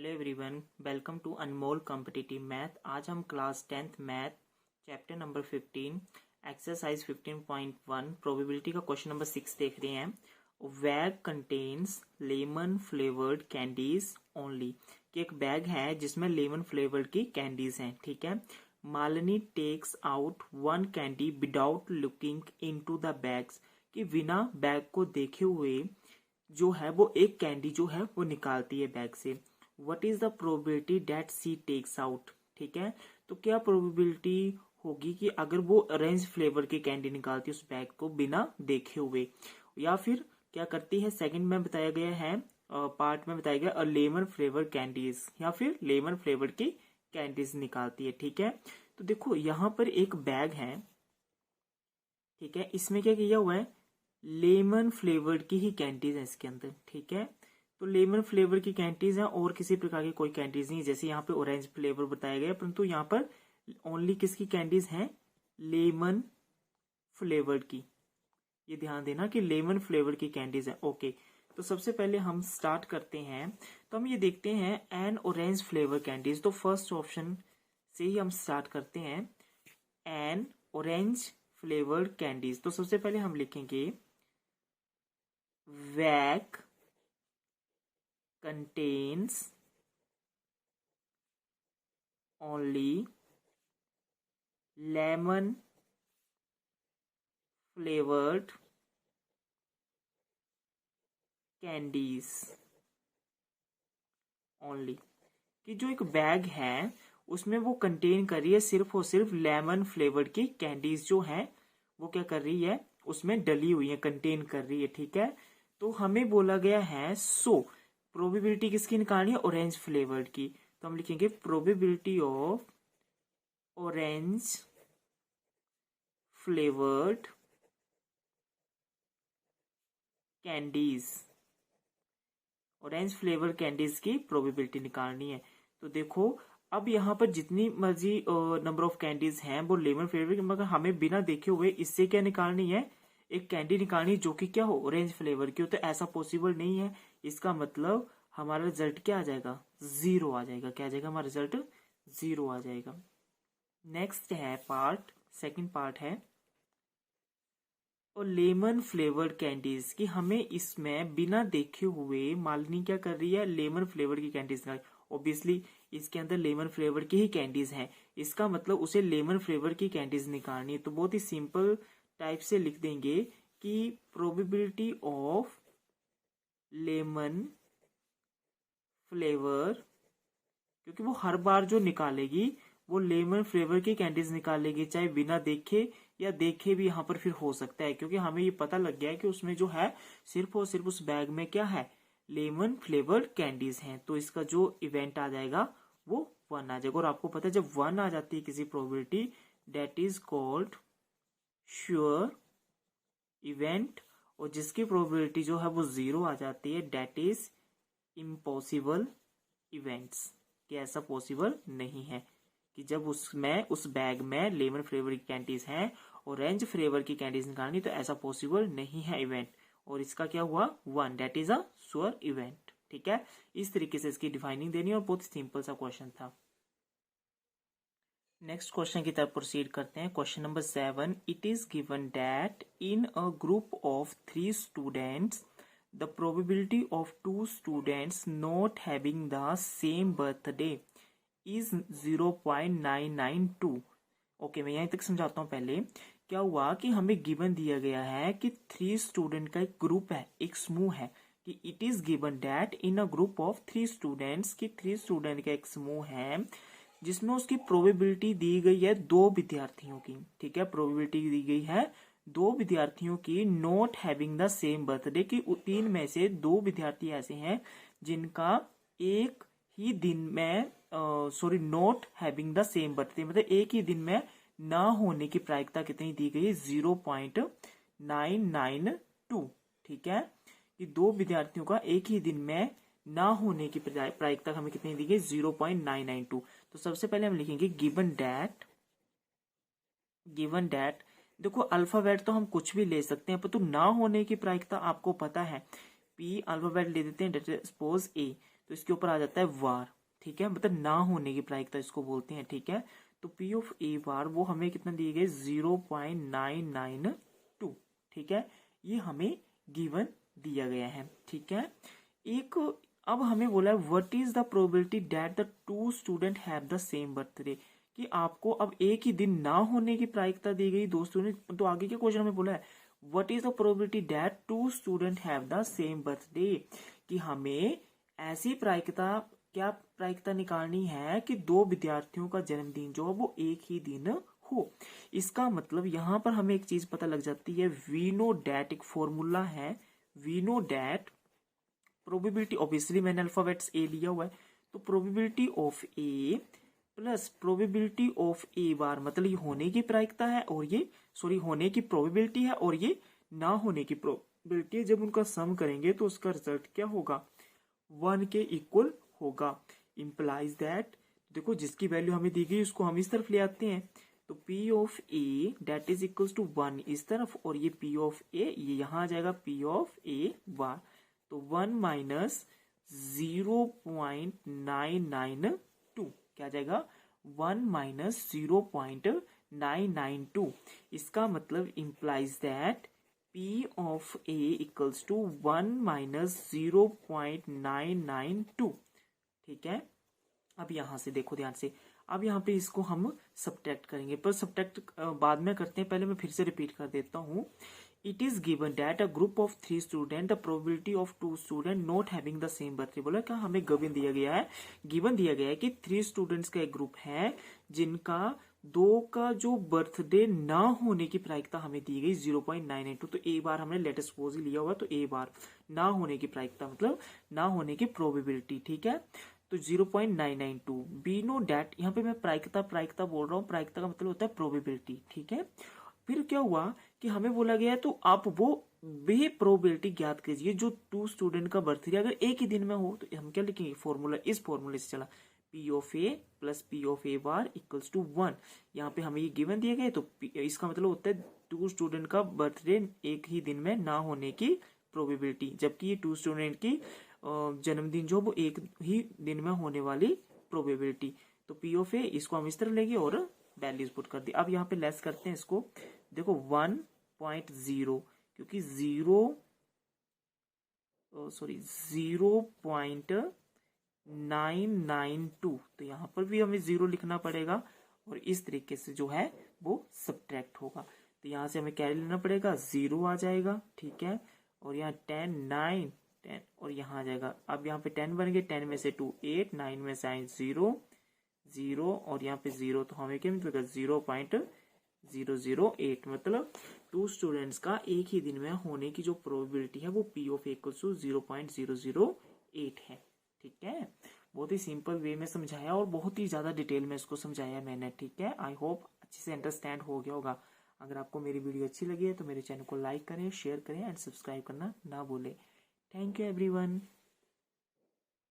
Hello everyone, welcome to Anmol competitive math. आज हम class 10th math chapter number 15 exercise 15.1 probability का question number 6 देख रहे हैं। Bag contains lemon flavoured candies only, कि एक बैग है जिसमें लेमन फ्लेवर्ड की कैंडीज हैं। ठीक है। Malini takes out one candy without looking into the bags, कि बिना बैग को देखे हुए जो है वो एक कैंडी जो है वो निकालती है बैग से। What is the probability that she takes out. ठीक है, तो क्या प्रोबेबिलिटी होगी कि अगर वो ऑरेंज फ्लेवर की कैंडी निकालती है उस बैग को बिना देखे हुए, या फिर क्या करती है, सेकंड में बताया गया है, पार्ट में बताया गया लेमन फ्लेवर कैंडीज, या फिर लेमन फ्लेवर की कैंडीज निकालती है। ठीक है, तो देखो यहाँ पर एक बैग है। ठीक है, इसमें क्या किया हुआ है, लेमन फ्लेवर्ड की ही कैंडीज है इसके अंदर। ठीक है, तो लेमन फ्लेवर की कैंडीज है और किसी प्रकार की कोई कैंडीज नहीं, जैसे यहाँ पे ऑरेंज फ्लेवर बताया गया, परंतु यहाँ पर ओनली किसकी कैंडीज है, लेमन फ्लेवर्ड की। ये ध्यान देना कि लेमन फ्लेवर की कैंडीज है। ओके, तो सबसे पहले हम स्टार्ट करते हैं। तो हम ये देखते हैं एन ऑरेंज फ्लेवर कैंडीज, तो फर्स्ट ऑप्शन से ही हम स्टार्ट करते हैं, एन ऑरेंज फ्लेवर्ड कैंडीज। तो सबसे पहले हम लिखेंगे bag contains only lemon flavored candies only, कि जो एक बैग है उसमें वो कंटेन कर रही है सिर्फ और सिर्फ लेमन फ्लेवर्ड की कैंडीज जो है वो क्या कर रही है, उसमें डली हुई है, कंटेन कर रही है। ठीक है, तो हमें बोला गया है प्रोबेबिलिटी किसकी निकालनी है, ऑरेंज फ्लेवर्ड की। तो हम लिखेंगे probability of orange flavoured candies, orange flavour candies की प्रोबेबिलिटी निकालनी है। तो देखो अब यहाँ पर जितनी मर्जी नंबर ऑफ कैंडीज हैं वो लेमन फ्लेवर, मगर हमें बिना देखे हुए इससे क्या निकालनी है, एक कैंडी निकालनी जो कि क्या हो, ऑरेंज फ्लेवर की हो। तो ऐसा पॉसिबल नहीं है, इसका मतलब हमारा रिजल्ट क्या आ जाएगा, 0 आ जाएगा। क्या आ जाएगा, हमारा रिजल्ट 0 आ जाएगा। नेक्स्ट है पार्ट, सेकंड पार्ट है और लेमन फ्लेवर्ड कैंडीज, कि हमें इसमें बिना देखे हुए मालिनी क्या कर रही है, लेमन फ्लेवर की कैंडीज निकाल। ऑब्वियसली इसके अंदर लेमन फ्लेवर की ही कैंडीज हैं, इसका मतलब उसे लेमन फ्लेवर की कैंडीज निकालनी है। तो बहुत ही सिंपल टाइप से लिख देंगे कि प्रोबेबिलिटी ऑफ लेमन फ्लेवर, क्योंकि वो हर बार जो निकालेगी वो लेमन फ्लेवर की कैंडीज निकालेगी, चाहे बिना देखे या देखे भी यहाँ पर फिर हो सकता है, क्योंकि हमें ये पता लग गया है कि उसमें जो है सिर्फ और सिर्फ उस बैग में क्या है, लेमन फ्लेवर्ड कैंडीज हैं। तो इसका जो इवेंट आ जाएगा वो 1 आ जाएगा। और आपको पता है जब 1 आ जाती है किसी probability, that is called sure event, और जिसकी प्रोबेबिलिटी जो है वो 0 आ जाती है, डेट इज इम्पॉसिबल इवेंट्स, कि ऐसा पॉसिबल नहीं है कि जब उसमें उस बैग में लेमन फ्लेवर की कैंडीज हैं, ऑरेंज फ्लेवर की कैंडीज निकालनी, तो ऐसा पॉसिबल नहीं है इवेंट। और इसका क्या हुआ, 1, that is a sure event. ठीक है, इस तरीके से इसकी डिफाइनिंग देनी और बहुत सिंपल सा क्वेश्चन था। नेक्स्ट क्वेश्चन की तरफ प्रोसीड करते हैं। Question number 7, it is given that in a group of 3 students the probability of 2 students not having the same birthday is 0.992। Okay, मैं यहीं तक समझाता हूँ। पहले क्या हुआ कि हमें गिवन दिया गया है कि 3 स्टूडेंट का एक ग्रुप है, एक समूह है, कि it is given that in a group of 3 students, की 3 स्टूडेंट का एक समूह है जिसमें उसकी प्रोबेबिलिटी दी गई है 2 विद्यार्थियों की। ठीक है, प्रोबेबिलिटी दी गई है 2 विद्यार्थियों की not having the same birthday, की 3 में से 2 विद्यार्थी ऐसे हैं जिनका एक ही दिन में not having the same birthday, मतलब एक ही दिन में ना होने की प्रायिकता कितनी दी गई है, 0.992। ठीक है, कि 2 विद्यार्थियों का एक ही दिन में ना होने की प्रायिकता हमें कितनी दी गई, 0.992। तो सबसे पहले हम लिखेंगे गिवन दैट, देखो अल्फाबेट तो हम कुछ भी ले सकते हैं, पर तो ना होने की प्रायिकता आपको पता है, पी अल्फाबेट ले देते हैं, सपोज ए, तो इसके ऊपर आ जाता है वार। ठीक है, मतलब ना होने की प्रायिकता इसको बोलते हैं, ठीक है। तो पी ऑफ ए बार वो हमें कितना दिए गए 0.992, ठीक है, ये हमें गिवन दिया गया है, ठीक है। एक अब हमें बोला है what is the probability that the two student have the same birthday, कि आपको अब एक ही दिन ना होने की प्रायिकता दी गई दो स्टूडेंट। तो आगे के क्वेश्चन में बोला है what is the probability that two student have the same birthday, कि हमें ऐसी प्रायिकता क्या प्रायिकता निकालनी है कि दो विद्यार्थियों का जन्मदिन जो है वो एक ही दिन हो। इसका मतलब यहां पर हमें एक चीज पता लग जाती है, वी नो डैट, एक फॉर्मूला है, we know that probability, obviously मैंने अल्फाबेट्स ए लिया हुआ है, तो probability of A plus probability of A bar, मतलब ये होने की प्रायिकता है और ये होने की प्रोबेबिलिटी है और ये ना होने की प्रोबेबिलिटी है। जब उनका सम करेंगे तो उसका रिजल्ट क्या होगा, 1 के इक्वल होगा। इंप्लाइज दैट, देखो जिसकी वैल्यू हमें दी गई उसको हम इस तरफ ले आते हैं, तो P of A that is equal to 1 इस तरफ, और ये P ऑफ ए ये यहां आ जाएगा P ऑफ ए बार, तो 1 माइनस 0.992 क्या आ जाएगा, 1 माइनस 0.992। इसका मतलब implies that P of A equals to 1 minus 0.992, ठीक है। अब यहां से देखो ध्यान से, अब यहाँ पे इसको हम सब्ट्रैक्ट करेंगे, पर सब्ट्रैक्ट बाद में करते हैं, पहले मैं फिर से रिपीट कर देता हूँ। It is given that a group of 3 student the probability of 2 student not having the same birthday, बोला क्या हमें गिवन दिया गया है कि 3 स्टूडेंट्स का एक ग्रुप है जिनका दो का जो बर्थडे ना होने की प्रायिकता हमें दी गई 0.992, तो ए बार हमने लेटेस्ट सपोज ही लिया हुआ, तो ए बार ना होने की प्रायिकता मतलब ना होने की प्रोबेबिलिटी, ठीक है, तो 0.992। बी नो डैट, यहाँ पे मैं प्रायिकता बोल रहा हूँ, प्रायिकता का मतलब होता है प्रोबेबिलिटी, ठीक है। फिर क्या हुआ कि हमें बोला गया है तो आप वो वे प्रोबेबिलिटी ज्ञात कीजिए जो 2 स्टूडेंट का बर्थडे अगर एक ही दिन में हो, तो हम क्या लिखेंगे, फॉर्मूला इस फॉर्मूले से चला, P of A plus P of A bar equals to 1। यहाँ पे हमें ये गिवन दिए गए, तो इसका मतलब होता है 2 स्टूडेंट का बर्थडे एक ही दिन में ना होने की प्रोबेबिलिटी, जबकि ये 2 स्टूडेंट की जन्मदिन जो वो एक ही दिन में होने वाली प्रोबेबिलिटी। तो P ऑफ ए इसको हम इस तरह लेंगे और वैल्यूज पुट कर दी। अब यहाँ पे लेस करते हैं इसको, देखो 1.0 क्योंकि 0.992, तो यहाँ पर भी हमें 0 लिखना पड़ेगा और इस तरीके से जो है वो सब्ट्रैक्ट होगा। तो यहाँ से हमें कैरी लेना पड़ेगा, 0 आ जाएगा, ठीक है, और यहाँ 10 9 10 और यहाँ आ जाएगा। अब यहाँ पे 10 बन गए, 10 में से 2 8, 9 में से 0 0 और यहाँ पे 0, तो हमें क्या मिलेगा 0.008, मतलब 2 स्टूडेंट्स का एक ही दिन में होने की जो प्रोबेबिलिटी है वो P ऑफ इक्वल्स टू 0.008 है, ठीक है। बहुत ही सिंपल वे में समझाया और बहुत ही ज्यादा डिटेल में इसको समझाया मैंने, ठीक है। आई होप अच्छे से अंडरस्टैंड हो गया होगा। अगर आपको मेरी वीडियो अच्छी लगी है तो मेरे चैनल को लाइक करें, शेयर करें एंड सब्सक्राइब करना ना भूलें। Thank you everyone.